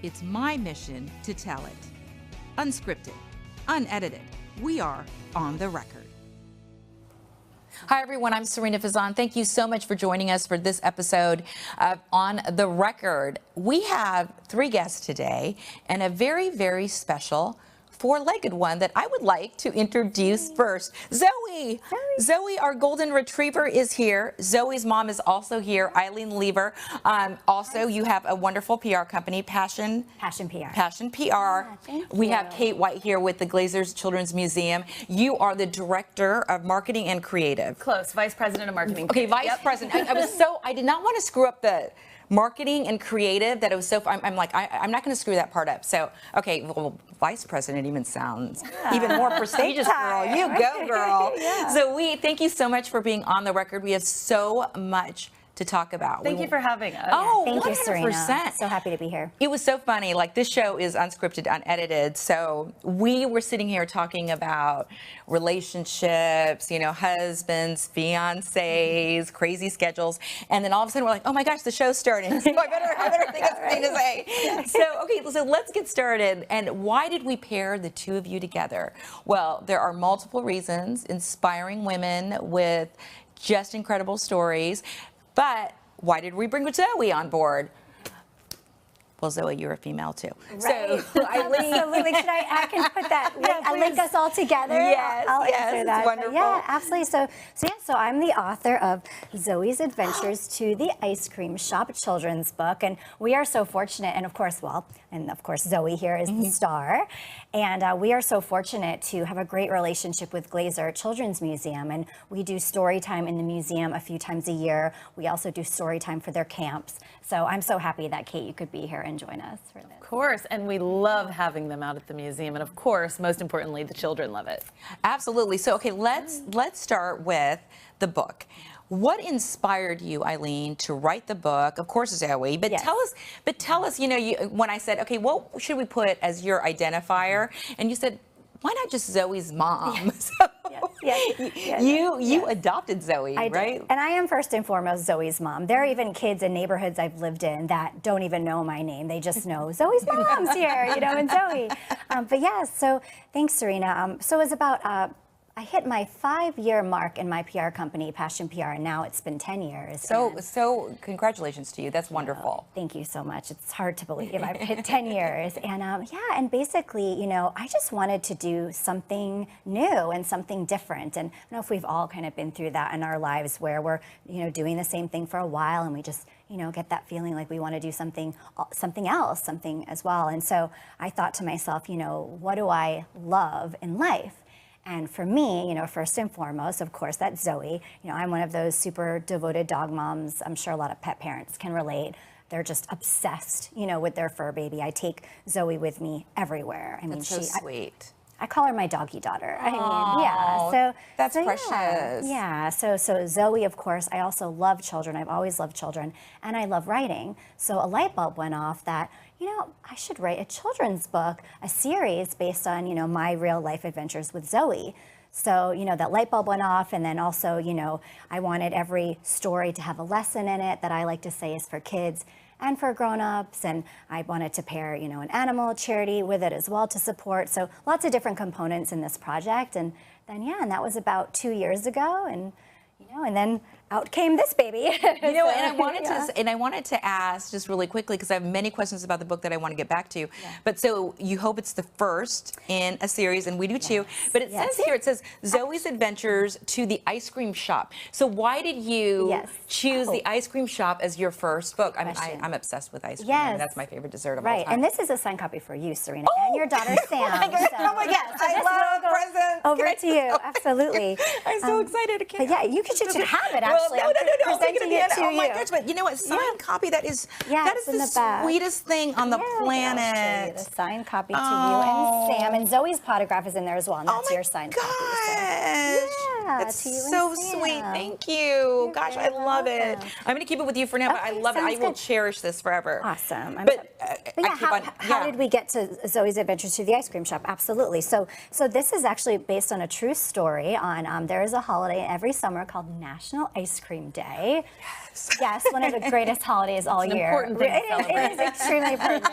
It's my mission to tell it. Unscripted, unedited, we are on the record. Hi, everyone. I'm Sarina Fazan. Thank you so much for joining us for this episode of On the Record. We have 3 guests today and a very, very special 4-legged one that I would like to introduce first. Zoey! Zoey, our golden retriever, is here. Zoey's mom is also here, Ilene Lieber. Also, you have a wonderful PR company, Passion PR. Passion PR. Yeah, we have Kate White here with the Glazer's Children's Museum. You are the director of marketing and creative. Close, vice president of marketing. Okay, vice president. I did not want to screw up the marketing and creative, that it was so, I'm like, I'm not going to screw that part up. So, okay, well, vice president even sounds even more prestigious, girl. You go, girl. So we thank you so much for being on the record. We have so much to talk about. Thank you for having us. Oh, thank 100%. you, Sarina. So happy to be here. It was so funny. Like, this show is unscripted, unedited. So we were sitting here talking about relationships, you know, husbands, fiancés, crazy schedules. And then all of a sudden we're like, oh my gosh, the show's starting. So I better think of something to say. So, okay, so let's get started. And why did we pair the two of you together? Well, there are multiple reasons. Inspiring women with just incredible stories. But why did we bring Zoey on board? Well, Zoey, you're a female too. Right. So, Eileen. Absolutely. I can put that, link us all together. Yes, I'll answer that. Wonderful. But yeah, absolutely. So I'm the author of Zoey's Adventures to the Ice Cream Shop children's book. And we are so fortunate, and of course, Zoey here is the star. And we are so fortunate to have a great relationship with Glazer Children's Museum. And we do story time in the museum a few times a year. We also do story time for their camps. So I'm so happy that, Kate, you could be here and join us for this. Of course, and we love having them out at the museum. And of course, most importantly, the children love it. Absolutely. So, okay, let's start with the book. What inspired you, Eileen, to write the book? Of course, Zoey, but tell us, you know, when I said, okay, what should we put as your identifier? And you said, why not just Zoey's mom? Yes. You adopted Zoey, I right? did. And I am first and foremost Zoey's mom. There are even kids in neighborhoods I've lived in that don't even know my name. They just know Zoey's mom's here, you know, and Zoey. But yeah, so thanks, Sarina. So it was about, I hit my 5-year mark in my PR company, Passion PR, and now it's been 10 years. So congratulations to you. That's wonderful. Thank you so much. It's hard to believe I've hit 10 years. And and basically, you know, I just wanted to do something new and something different. And I don't know if we've all kind of been through that in our lives where we're, you know, doing the same thing for a while and we just, you know, get that feeling like we want to do something else, something as well. And so I thought to myself, you know, what do I love in life? And for me, you know, first and foremost, of course, that's Zoey. You know, I'm one of those super devoted dog moms. I'm sure a lot of pet parents can relate. They're just obsessed, you know, with their fur baby. I take Zoey with me everywhere. I mean, that's so sweet. I call her my doggy daughter. I mean, So that's precious. Yeah. So Zoey, of course, I also love children. I've always loved children, and I love writing. So a light bulb went off that, you know, I should write a children's book, a series based on, you know, my real life adventures with Zoey. So, you know, that light bulb went off, and then also, you know, I wanted every story to have a lesson in it that I like to say is for kids and for grown-ups, and I wanted to pair, you know, an animal charity with it as well to support. So lots of different components in this project, and then and that was about 2 years ago, and you know, and then out came this baby. You know, and I wanted to ask just really quickly, because I have many questions about the book that I want to get back to. But so you hope it's the first in a series, and we do too. But it says here, it says Zoey's Adventures to the Ice Cream Shop. So why did you choose the Ice Cream Shop as your first book? I'm obsessed with ice cream. I mean, that's my favorite dessert of all time. And this is a signed copy for you, Serena, and your daughter Sam. Oh my God, I love presents. Over to you, absolutely. I'm so excited. But yeah, you should have it. Well, no. Presenting it to oh my you. gosh, but you know what? Signed copy, that is the sweetest thing on the planet. The signed copy to you and Sam. And Zoey's photograph is in there as well, and that's your signed copy. So. Yeah, That's to you and so Sam. sweet. Thank you. You're Gosh, I very love it. welcome. I'm going to keep it with you for now, but I Okay, love it. I sounds will good. cherish this forever. Awesome. But, But I yeah, keep on, how did we get to Zoey's Adventures to the Ice Cream Shop? Absolutely. So this is actually based on a true story. On there is a holiday every summer called National Ice Cream Day. Yes, one of the greatest holidays all It's an year. important thing to It is extremely important.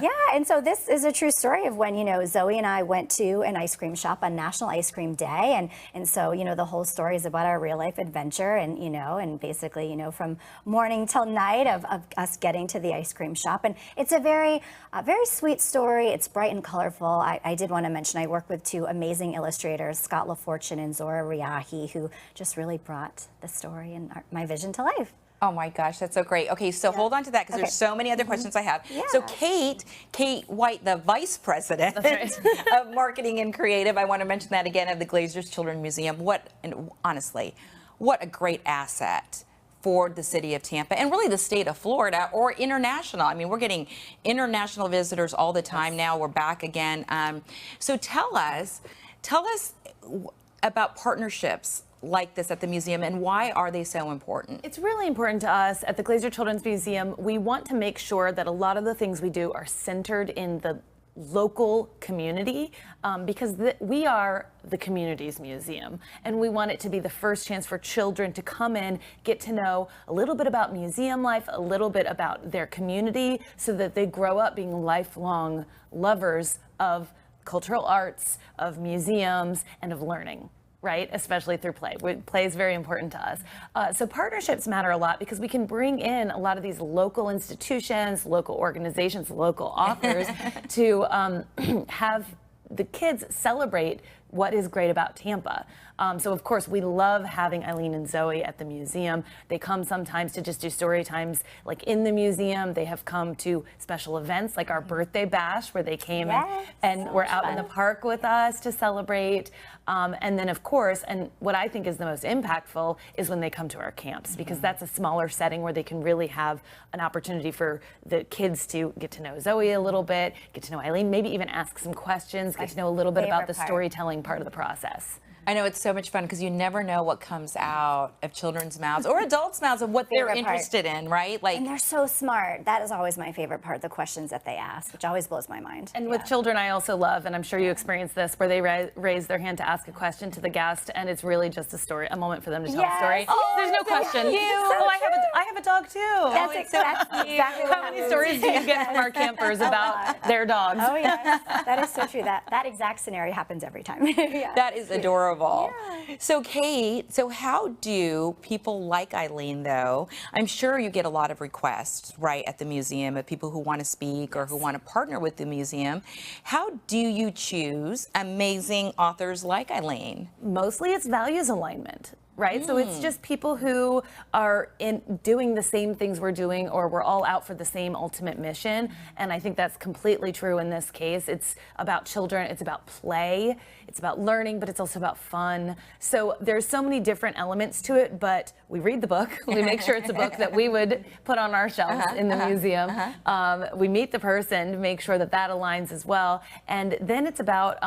Yeah, and so this is a true story of when, Zoey and I went to an ice cream shop on National Ice Cream Day, and so, the whole story is about our real life adventure, and, and basically, from morning till night of us getting to the ice cream shop. And it's a very sweet story. It's bright and colorful. I did want to mention I work with two amazing illustrators, Scott LaFortune and Zora Riahi, who just really brought the story and my vision to life. Oh my gosh, that's so great. Okay, so hold on to that because there's so many other questions I have. Yeah. So Kate White, the vice president of marketing and creative, I want to mention that again, of the Glazer's Children's Museum. Honestly, what a great asset for the city of Tampa and really the state of Florida, or international. I mean, we're getting international visitors all the time now. We're back again. So tell us about partnerships like this at the museum, and why are they so important? It's really important to us at the Glazer Children's Museum. We want to make sure that a lot of the things we do are centered in the local community, because we are the community's museum, and we want it to be the first chance for children to come in, get to know a little bit about museum life, a little bit about their community, so that they grow up being lifelong lovers of cultural arts, of museums, and of learning. Right, especially through play. Play is very important to us. So partnerships matter a lot because we can bring in a lot of these local institutions, local organizations, local authors to have the kids celebrate what is great about Tampa. So of course we love having Eileen and Zoey at the museum. They come sometimes to just do story times like in the museum. They have come to special events like our birthday bash where they came and were out in the park with us to celebrate. And then of course, and what I think is the most impactful is when they come to our camps, because that's a smaller setting where they can really have an opportunity for the kids to get to know Zoey a little bit, get to know Eileen, maybe even ask some questions, get to know a little bit about the storytelling part of the process. I know it's so much fun because you never know what comes out of children's mouths or adults' mouths of what they're interested in, right? Like, and they're so smart. That is always my favorite part, the questions that they ask, which always blows my mind. And with children, I also love, and I'm sure you experience this, where they raise their hand to ask a question to the guest, and it's really just a moment for them to tell a story. Oh, there's no question. So I have a dog too. That's exactly How many stories do you get from our campers about their dogs? Oh yes, that is so true. That exact scenario happens every time. That is adorable. So Kate, how do people like Eileen, though? I'm sure you get a lot of requests, right, at the museum of people who want to speak or who want to partner with the museum. How do you choose amazing authors like Eileen? Mostly it's values alignment. Right? So it's just people who are doing the same things we're doing, or we're all out for the same ultimate mission. And I think that's completely true in this case. It's about children, it's about play, it's about learning, but it's also about fun. So there's so many different elements to it, but we read the book. We make sure it's a book that we would put on our shelves in the museum. We meet the person to make sure that aligns as well. And then it's about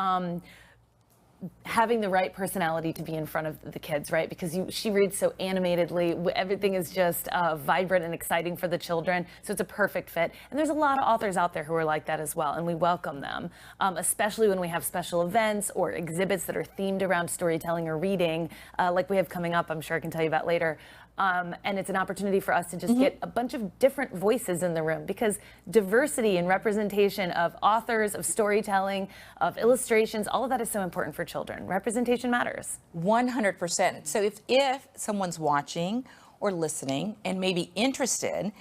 having the right personality to be in front of the kids, right? Because she reads so animatedly. Everything is just vibrant and exciting for the children. So it's a perfect fit. And there's a lot of authors out there who are like that as well, and we welcome them, especially when we have special events or exhibits that are themed around storytelling or reading, like we have coming up, I'm sure I can tell you about later. And it's an opportunity for us to just get a bunch of different voices in the room, because diversity and representation of authors, of storytelling, of illustrations, all of that is so important for children. Representation matters. 100%. So if someone's watching or listening and maybe interested,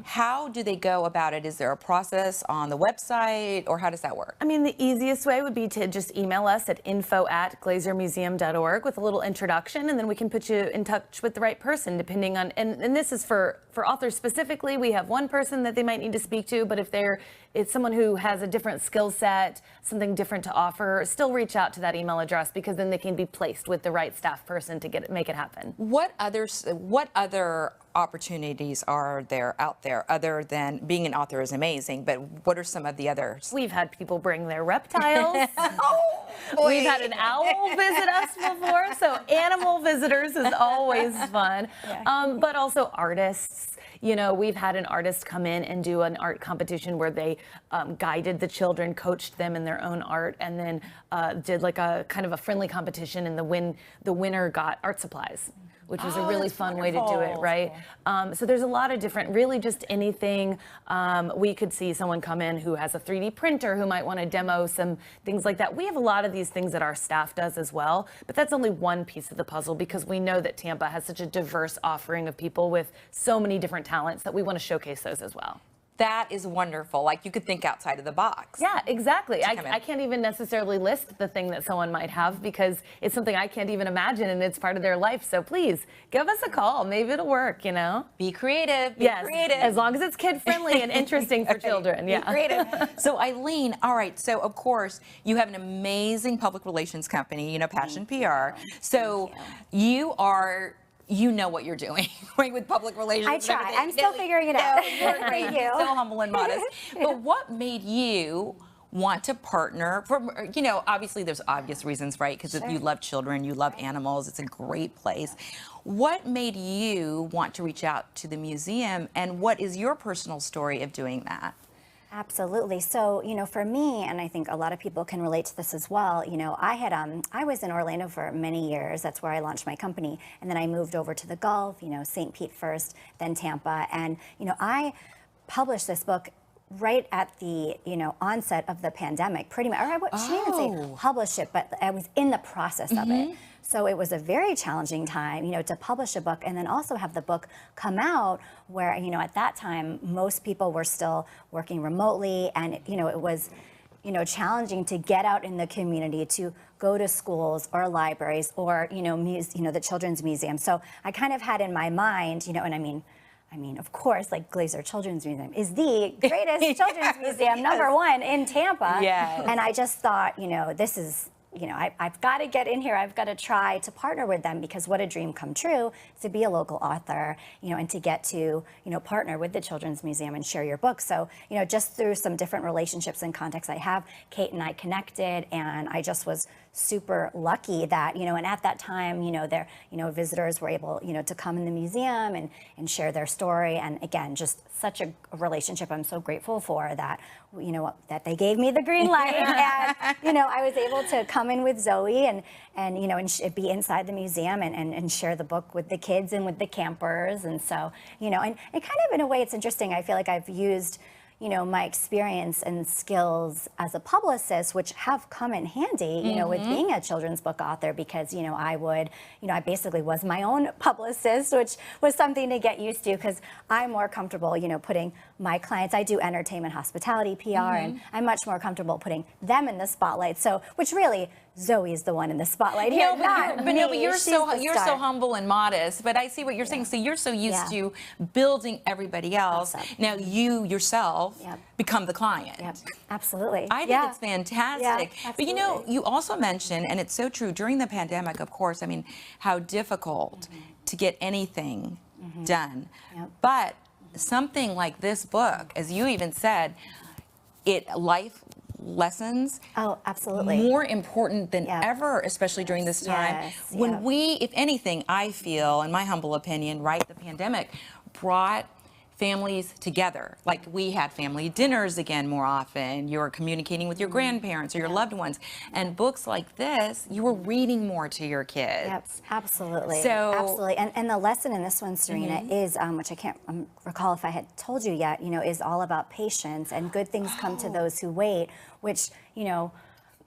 how do they go about it? Is there a process on the website, or how does that work? I mean, the easiest way would be to just email us at info@glazermuseum.org with a little introduction, and then we can put you in touch with the right person, depending on, and this is for authors specifically. We have one person that they might need to speak to, but if it's someone who has a different skill set, something different to offer, still reach out to that email address, because then they can be placed with the right staff person to make it happen. What other opportunities are there out there other than being an author is amazing, but what are some of the others? We've had people bring their reptiles. Oh, We've had an owl visit us before, so animal visitors is always fun. But also artists. You know, we've had an artist come in and do an art competition where they guided the children, coached them in their own art, and then did like a kind of a friendly competition, and the winner got art supplies, which was a really fun way to do it, right? So there's a lot of different, really just anything. We could see someone come in who has a 3D printer who might want to demo some things like that. We have a lot of these things that our staff does as well, but that's only one piece of the puzzle because we know that Tampa has such a diverse offering of people with so many different talents that we want to showcase those as well. That is wonderful. Like you could think outside of the box. Yeah, exactly. I can't even necessarily list the thing that someone might have because it's something I can't even imagine and it's part of their life. So please give us a call. Maybe it'll work, you know? Be creative. Be yes, creative. As long as it's kid friendly and interesting for children. Yeah. Be creative. So Eileen, all right. So of course you have an amazing public relations company, you know, Passion PR. So you know what you're doing, right, with public relations. I try. I'm still figuring it out. You're great. Thank you. So humble and modest. But what made you want to partner? You know, obviously there's obvious reasons, right? Because you love children, you love animals. It's a great place. What made you want to reach out to the museum, and what is your personal story of doing that? Absolutely. So, you know, for me, and I think a lot of people can relate to this as well, you know, I was in Orlando for many years. That's where I launched my company. And then I moved over to the Gulf, you know, St. Pete first, then Tampa. And, you know, I published this book right at the, you know, onset of the pandemic, pretty much. Or I shouldn't even say publish it, but I was in the process of it. So it was a very challenging time, you know, to publish a book and then also have the book come out where, you know, at that time, most people were still working remotely. And, you know, it was, you know, challenging to get out in the community, to go to schools or libraries or, you know, the Children's Museum. So I kind of had in my mind, you know, and I mean, of course, like Glazer Children's Museum is the greatest children's museum, #1 in Tampa. Yes. And I just thought, you know, this is, you know, I've got to get in here. I've got to try to partner with them because what a dream come true to be a local author, you know, and to get to, you know, partner with the Children's Museum and share your book. So, you know, just through some different relationships and contacts I have, Kate and I connected, and I just was super lucky that, you know, and at that time, you know, visitors were able, you know, to come in the museum and share their story. And again, just such a relationship I'm so grateful for that, you know, that they gave me the green light. And, you know, I was able to come in with Zoey and you know, and be inside the museum and share the book with the kids and with the campers. And so, you know, and kind of in a way, it's interesting. I feel like I've used, you know, my experience and skills as a publicist, which have come in handy, you know, with being a children's book author, because, you know, I basically was my own publicist, which was something to get used to because I'm more comfortable, you know, putting my clients, I do entertainment, hospitality, PR, and I'm much more comfortable putting them in the spotlight. So, which really, Zoey is the one in the spotlight here, not me. But you're so humble and modest. But I see what you're saying. So you're so used to building everybody else. Now you yourself become the client. Yep. Absolutely. I think it's fantastic. Yeah, but you know, you also mentioned, and it's so true, during the pandemic, of course, I mean, how difficult to get anything done. But something like this book, as you even said, life lessons. Oh, absolutely. More important than ever, especially during this time. When we, if anything, I feel, in my humble opinion, right, the pandemic brought families together. Like we had family dinners again more often. You're communicating with your grandparents or your loved ones. And books like this, you were reading more to your kids. Yep, absolutely. So, absolutely. And the lesson in this one, Sarina, is, which I can't recall if I had told you yet, you know, is all about patience and good things come to those who wait, which, you know,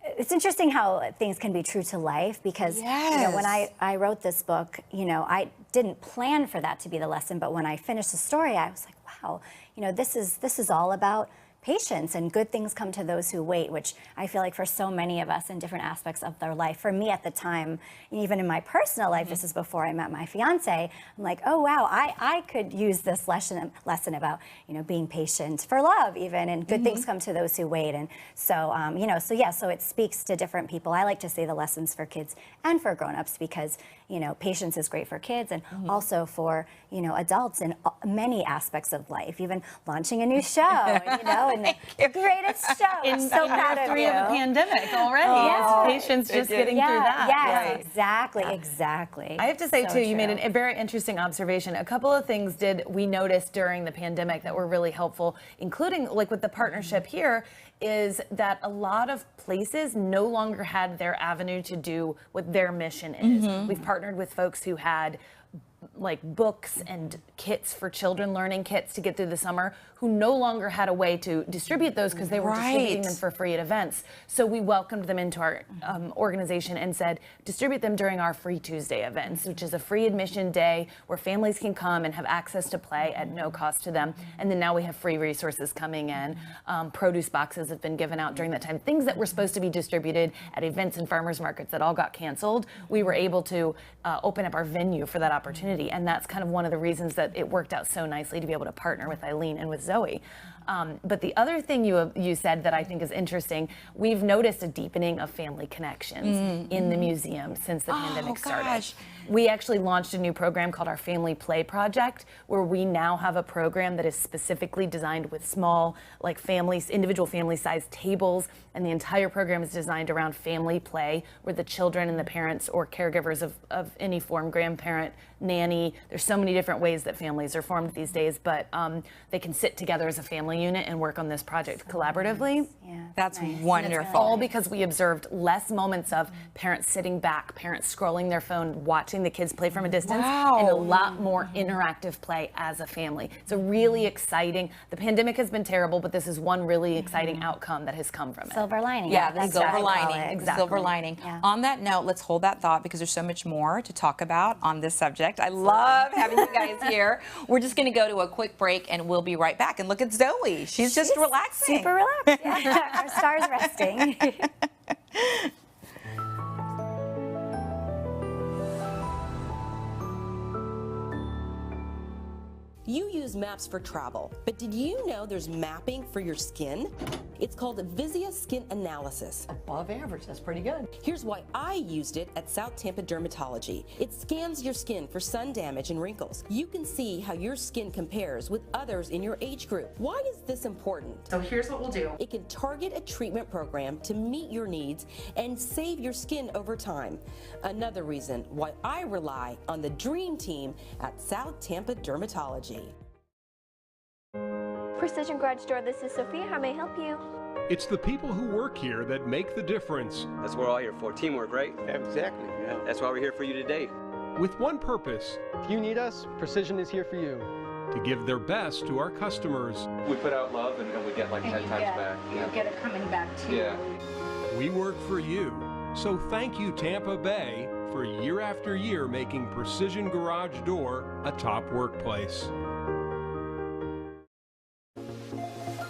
it's interesting how things can be true to life because, you know, when I wrote this book, you know, I didn't plan for that to be the lesson, but when I finished the story, I was like, wow, you know, this is all about patience, and good things come to those who wait, which I feel like for so many of us in different aspects of their life. For me at the time, even in my personal life, this is before I met my fiance, I'm like, oh wow, I could use this lesson about, you know, being patient for love even, and good things come to those who wait. And so, you know, so it speaks to different people. I like to say the lessons for kids and for grown-ups because, you know, patience is great for kids and also for, you know, adults in many aspects of life, even launching a new show, and, you know, and the greatest show. I'm so proud of you. Of the pandemic already. It's patience just getting through that. Yes, exactly, exactly. I have to say, So too, you true. made a very interesting observation. A couple of things we noticed during the pandemic that were really helpful, including like with the partnership here, is that a lot of places no longer had their avenue to do what their mission is. We've partnered with folks who had like books and kits for children, learning kits to get through the summer, who no longer had a way to distribute those because they were distributing them for free at events. So we welcomed them into our organization and said, distribute them during our Free Tuesday events, which is a free admission day where families can come and have access to play at no cost to them. And then now we have free resources coming in. Produce boxes have been given out during that time. Things that were supposed to be distributed at events and farmers markets that all got canceled, we were able to open up our venue for that opportunity. And that's kind of one of the reasons that it worked out so nicely to be able to partner with Eileen and with Zoey. But the other thing you said that I think is interesting, we've noticed a deepening of family connections in the museum since the pandemic started. We actually launched a new program called our Family Play Project, where we now have a program that is specifically designed with small, like families, individual family-sized tables, and the entire program is designed around family play, where the children and the parents or caregivers of any form, grandparent, nanny, there's so many different ways that families are formed these days, but they can sit together as a family unit and work on this project collaboratively. Yeah, That's nice. wonderful. All because we observed less moments of parents sitting back, parents scrolling their phone, watching the kids play from a distance, and a lot more interactive play as a family. It's a really exciting, the pandemic has been terrible, but this is one really exciting outcome that has come from it. Silver lining. Yeah, the that's silver what I call lining. it. Exactly. Silver lining. Yeah. On that note, let's hold that thought because there's so much more to talk about on this subject. I love having you guys here. We're just going to go to a quick break and we'll be right back. And look at Zoey. She's just relaxing. Super relaxed. Yeah. Our star's resting. You use maps for travel, but did you know there's mapping for your skin? It's called Visia Skin Analysis. Above average, that's pretty good. Here's why I used it at South Tampa Dermatology. It scans your skin for sun damage and wrinkles. You can see how your skin compares with others in your age group. Why is this important? So here's what we'll do. It can target a treatment program to meet your needs and save your skin over time. Another reason why I rely on the dream team at South Tampa Dermatology. Precision Garage Store, this is Sophia. How may I help you? It's the people who work here that make the difference. That's what we're all here for, teamwork, right? Exactly, yeah. That's why we're here for you today. With one purpose, If you need us, Precision is here for you. to give their best to our customers. We put out love and we get like 10 times back. You'll get it coming back too. Yeah. We work for you. So thank you, Tampa Bay, for year after year making Precision Garage Door a top workplace.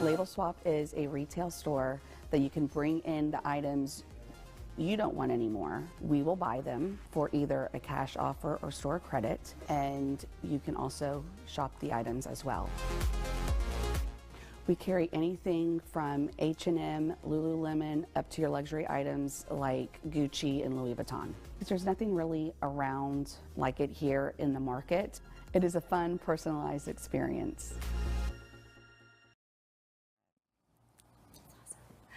LabelSwap is a retail store that you can bring in the items you don't want anymore. We will buy them for either a cash offer or store credit, and you can also shop the items as well. We carry anything from H&M, Lululemon, up to your luxury items like Gucci and Louis Vuitton. There's nothing really around like it here in the market. It is a fun, personalized experience.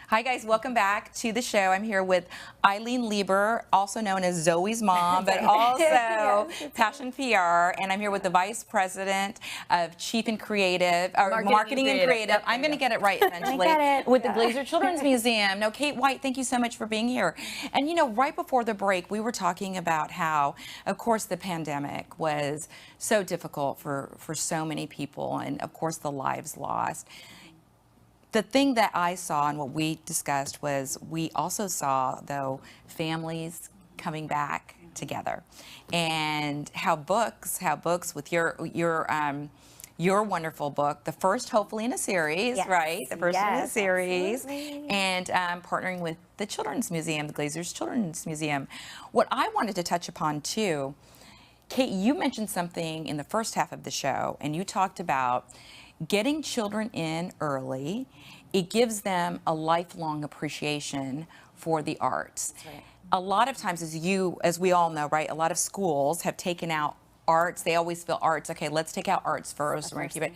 Hi guys, welcome back to the show. I'm here with Ilene Lieber, also known as Zoey's mom, but also Passion PR, and I'm here with the Vice President of Chief and Creative, or Marketing and Creative. I'm going to get it right eventually. With the Glazer Children's Museum. No, Kate White, thank you so much for being here. And you know, right before the break, we were talking about how, of course, the pandemic was so difficult for so many people, and of course, the lives lost. The thing that I saw and what we discussed was we also saw, though, families coming back together, and how books with your your wonderful book, the first hopefully in a series, Yes. right? The first in a Yes, series. absolutely. And partnering with the Children's Museum, the Glazer's Children's Museum. What I wanted to touch upon too, Kate, you mentioned something in the first half of the show, and you talked about getting children in early. It gives them a lifelong appreciation for the arts. Right. A lot of times, as we all know, right, a lot of schools have taken out arts. They always feel arts. Okay, let's take out arts first. We're going to keep it.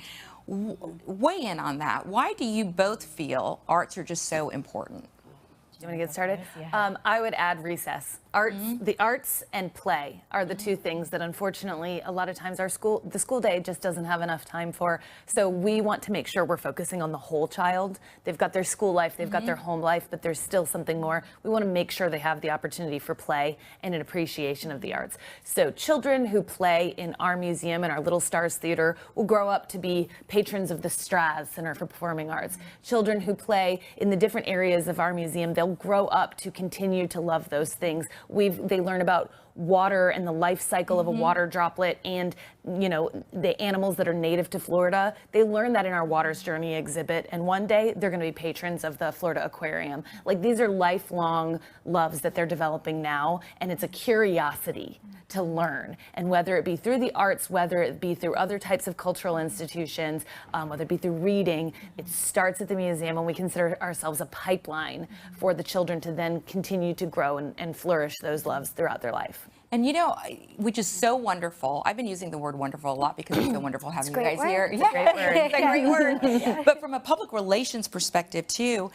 Weigh in on that. Why do you both feel arts are just so important? Do you want to get started? I would add recess. The arts and play are the two things that unfortunately a lot of times the school day just doesn't have enough time for. So we want to make sure we're focusing on the whole child. They've got their school life, they've got their home life, but there's still something more. We want to make sure they have the opportunity for play and an appreciation of the arts. So children who play in our museum and our Little Stars Theater will grow up to be patrons of the Straz Center for Performing Arts. Children who play in the different areas of our museum, they'll grow up to continue to love those things. They learn about water and the life cycle of a water droplet and, the animals that are native to Florida. They learn that in our Waters Journey exhibit, and one day they're going to be patrons of the Florida Aquarium. Like, these are lifelong loves that they're developing now, and it's a curiosity to learn. And whether it be through the arts, whether it be through other types of cultural institutions, whether it be through reading, it starts at the museum, and we consider ourselves a pipeline for the children to then continue to grow and flourish those loves throughout their life. And which is so wonderful. I've been using the word wonderful a lot because it's so wonderful having you guys here. It's a great word. It's a great word. But from a public relations perspective too,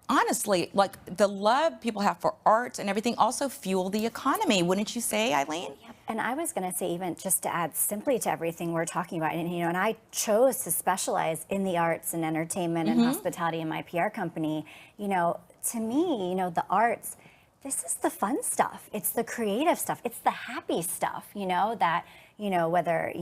honestly, like the love people have for arts and everything also fuel the economy, wouldn't you say, Eileen? Yep. And I was going to say, even just to add simply to everything we're talking about, and I chose to specialize in the arts and entertainment and hospitality in my PR company. To me, the arts, this is the fun stuff. It's the creative stuff. It's the happy stuff, that, whether,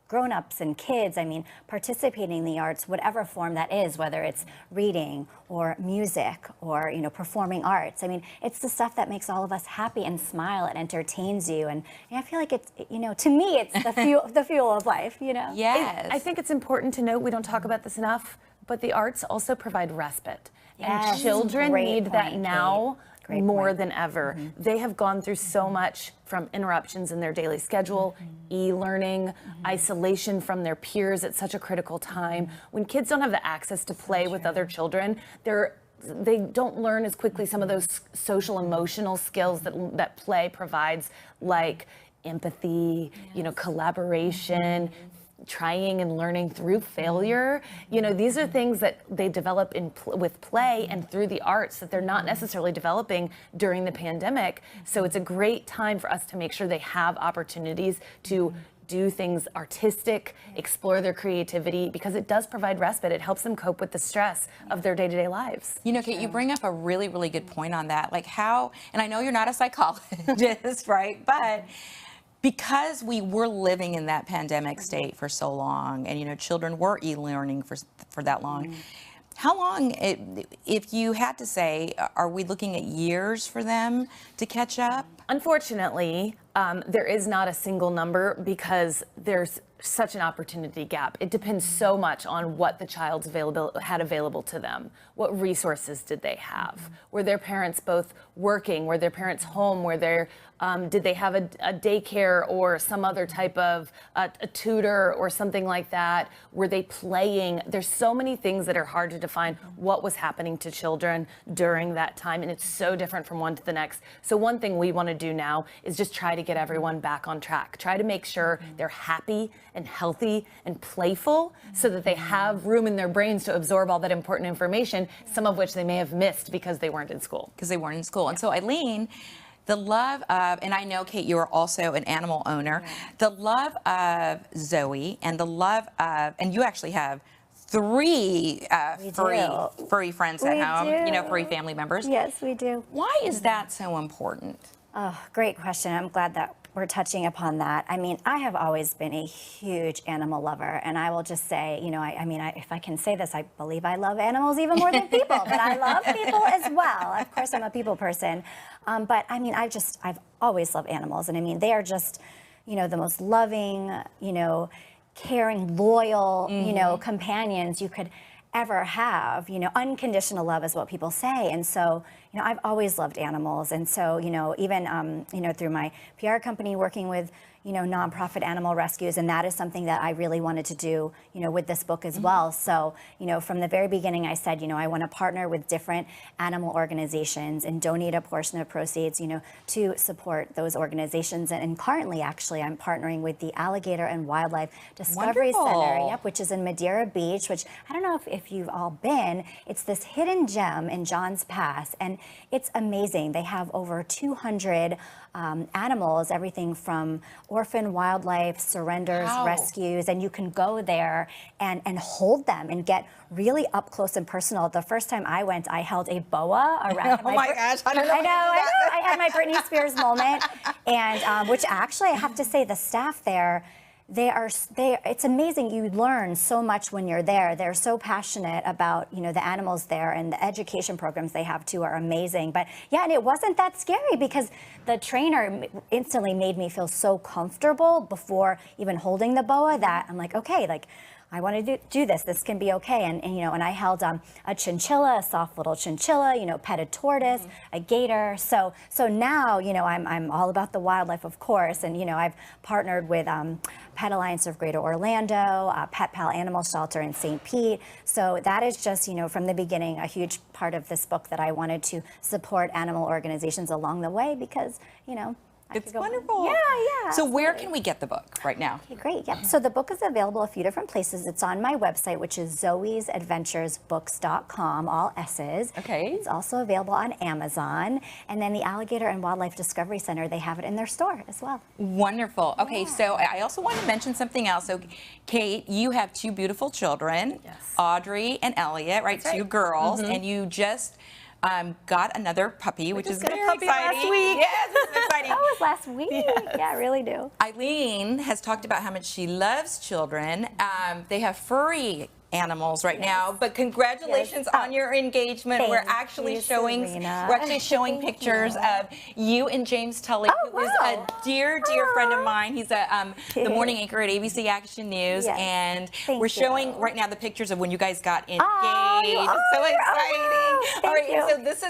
grown-ups and kids, participating in the arts, whatever form that is, whether it's reading or music or, performing arts. It's the stuff that makes all of us happy and smile. It entertains you. And I feel like it's, to me, it's the fuel of life, Yes. I think it's important to note, we don't talk about this enough, but the arts also provide respite. Yes. And children need that point, now Kate. more than ever. They have gone through so much from interruptions in their daily schedule, e-learning, isolation from their peers at such a critical time. When kids don't have the access to play with other children, they don't learn as quickly some of those social emotional skills that play provides, like empathy, collaboration, trying and learning through failure. These are things that they develop with play and through the arts that they're not necessarily developing during the pandemic. So it's a great time for us to make sure they have opportunities to do things artistic, explore their creativity, because it does provide respite. It helps them cope with the stress of their day-to-day lives. Kate, you bring up a really, really good point on that. Like how, and I know you're not a psychologist, right? But because we were living in that pandemic state for so long, and children were e-learning for that long, how long, if you had to say, are we looking at years for them to catch up? Unfortunately, there is not a single number because there's such an opportunity gap. It depends so much on what the child's had available to them. What resources did they have? Were their parents both working? Were their parents home? Did they have a daycare or some other type of a tutor or something like that? Were they playing? There's so many things that are hard to define what was happening to children during that time, and it's so different from one to the next. So one thing we want to do now is just try to get everyone back on track. Try to make sure they're happy and healthy and playful so that they have room in their brains to absorb all that important information, some of which they may have missed because they weren't in school. And so Eileen, the love of, and I know, Kate, you are also an animal owner, the love of Zoey and the love of, and you actually have three furry friends at home, furry family members. Yes, we do. Why is that so important? Oh, great question. I'm glad that we're touching upon that. I have always been a huge animal lover, and I will just say, if I can say this, I believe I love animals even more than people, but I love people as well. Of course, I'm a people person. But I've always loved animals, and they are just, the most loving, caring, loyal, you know, companions you could ever have. You know, unconditional love is what people say. And so, you know, I've always loved animals. And so, you know, even, you know, through my PR company working with, you know, nonprofit animal rescues, and that is something that I really wanted to do, you know, with this book as well. So, you know, from the very beginning, I said, you know, I want to partner with different animal organizations and donate a portion of proceeds, you know, to support those organizations. And currently, actually, I'm partnering with the Alligator and Wildlife Discovery Center, which is in Madeira Beach, which I don't know if you've all been. It's this hidden gem in Johns Pass, and it's amazing. They have over 200 animals, everything from orphan wildlife, surrenders, rescues, and you can go there and hold them and get really up close and personal. The first time I went, I held a boa around my gosh, I don't know. I had my Britney Spears moment, and which actually I have to say the staff there, it's amazing. You learn so much when you're there. They're so passionate about, you know, the animals there, and the education programs they have too are amazing. But yeah, and it wasn't that scary because the trainer instantly made me feel so comfortable before even holding the boa that I'm like, okay, like I want to do this. This can be okay. And you know, and I held a chinchilla, a soft little chinchilla, you know, pet a tortoise, a gator. So now, you know, I'm all about the wildlife, of course. And, you know, I've partnered with Pet Alliance of Greater Orlando, Pet Pal Animal Shelter in St. Pete. So that is just, you know, from the beginning, a huge part of this book that I wanted to support animal organizations along the way because, you know, it's wonderful. Yeah. So where can we get the book right now? Okay, great. Yep. So the book is available a few different places. It's on my website, which is zoesadventuresbooks.com, all S's. Okay. It's also available on Amazon. And then the Alligator and Wildlife Discovery Center, they have it in their store as well. Wonderful. Okay, so I also want to mention something else. So, Kate, you have two beautiful children, Audrey and Elliot, right? Two girls, and you just got another puppy, which is very exciting. Last week. Yes, it's exciting. That was last week. Yeah, I really do. Eileen has talked about how much she loves children. They have furry animals right now, but congratulations on your engagement. We're actually showing pictures of you and James Tully, who is a dear friend of mine. He's the morning anchor at ABC Action News, and we're showing right now the pictures of when you guys got engaged. So exciting! All right, and so this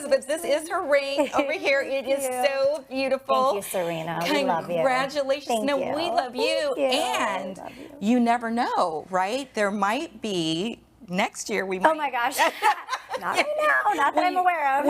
is her ring over here. It is so beautiful. Thank you, Sarina. We love you. Congratulations! No, we love you, and you never know, right? There might be next year we might. Oh my gosh. Not right now, not that I'm aware of.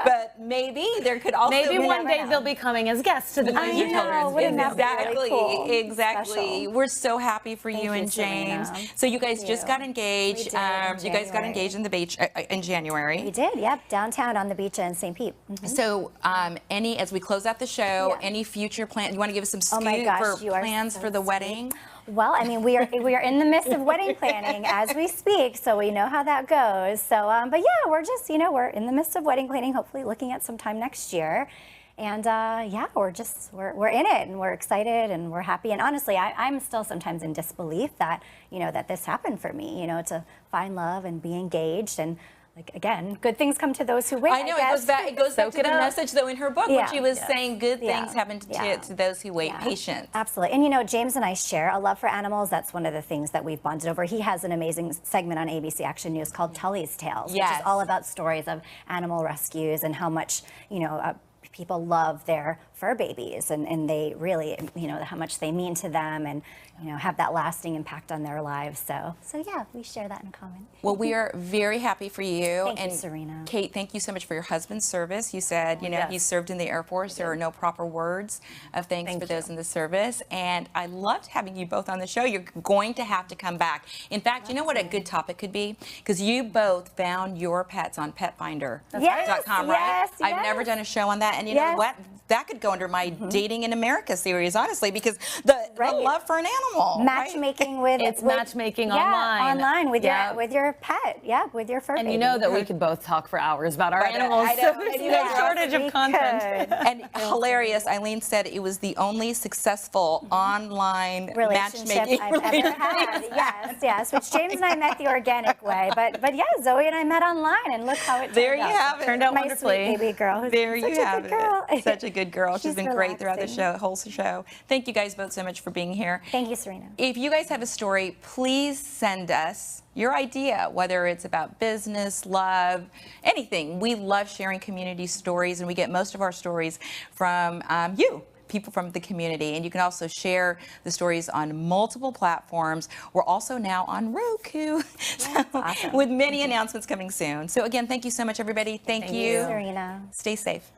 But maybe there could also maybe one day they'll be coming as guests to the Glazer Children's Museum. Exactly, cool? exactly. Special. We're so happy for you and James. Serena. So you guys just got engaged. We did you guys got engaged in the beach in January. We did, yep, downtown on the beach in St. Pete. So as we close out the show, any future plans? You want to give us some scoop for plans for the wedding? Well, I mean, we are in the midst of wedding planning as we speak, so we know how that goes. So, but yeah, we're just, you know, we're in the midst of wedding planning, hopefully looking at some time next year. And yeah, we're in it, and we're excited, and we're happy. And honestly, I'm still sometimes in disbelief that, you know, that this happened for me, you know, to find love and be engaged. And like, again, good things come to those who wait. I know, it goes back to the message, though, in her book, when she was saying good things happen to those who wait, patience. Absolutely. And, you know, James and I share a love for animals. That's one of the things that we've bonded over. He has an amazing segment on ABC Action News called Tully's Tales, which is all about stories of animal rescues and how much, you know, people love their fur babies, and they really, you know, how much they mean to them, and, you know, have that lasting impact on their lives. So yeah, we share that in common. Well, we are very happy for you. Thank you, Sarina. Kate, thank you so much for your husband's service. You said, you know, he served in the Air Force. There are no proper words of thanks for those in the service. And I loved having you both on the show. You're going to have to come back. In fact, you know what a good topic could be? Because you both found your pets on petfinder.com, right? I've never done a show on that. And you know what? That could go under my Dating in America series, honestly, because the love for an animal. Matchmaking with matchmaking online with your pet, with your fur baby. And you know that we could both talk for hours about our animals. I know, so there's no shortage of content. And hilarious, Eileen said it was the only successful online relationship I've ever had. Yes, which James and I met the organic way, but yeah, Zoey and I met online, and look how it turned out. Turned out wonderfully. My sweet baby girl. There you have it. Such a good girl. She's been great throughout the relaxing. whole show. Thank you guys both so much for being here. Thank you, Sarina. If you guys have a story, please send us your idea, whether it's about business, love, anything. We love sharing community stories, and we get most of our stories from you, people from the community. And you can also share the stories on multiple platforms. We're also now on Roku, Awesome. with many announcements coming soon. So again, thank you so much, everybody. Thank you. Sarina. Stay safe.